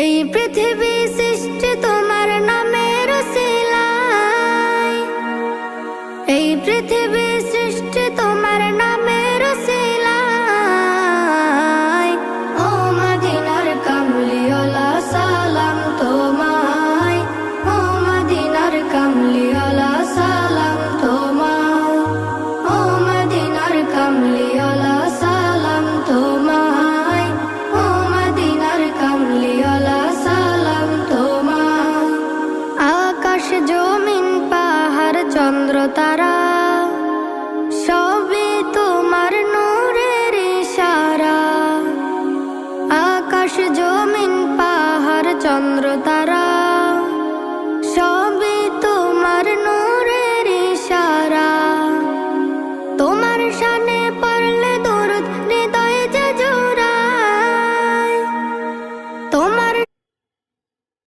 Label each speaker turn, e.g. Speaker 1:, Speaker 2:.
Speaker 1: এই পৃথিবী সৃষ্টি তোমার নামের উসিলায়, এই পৃথিবী সৃষ্টি তোমার নামের উসিলায়। ও মদিনার কামলিওয়ালা সালাম তোমায়, ও মদিনার কামলিওয়ালা সালাম তোমায়, ও মদিনার কামলিওয়ালা সালাম তোমায়, ও মদিনার কামলিওয়ালা সালাম তোমায়। আকাশ জমিন পাহাড় চন্দ্র তারা সবই তোমার নূরের ইশারা। আকাশ জমিন পাহাড় চন্দ্র তারা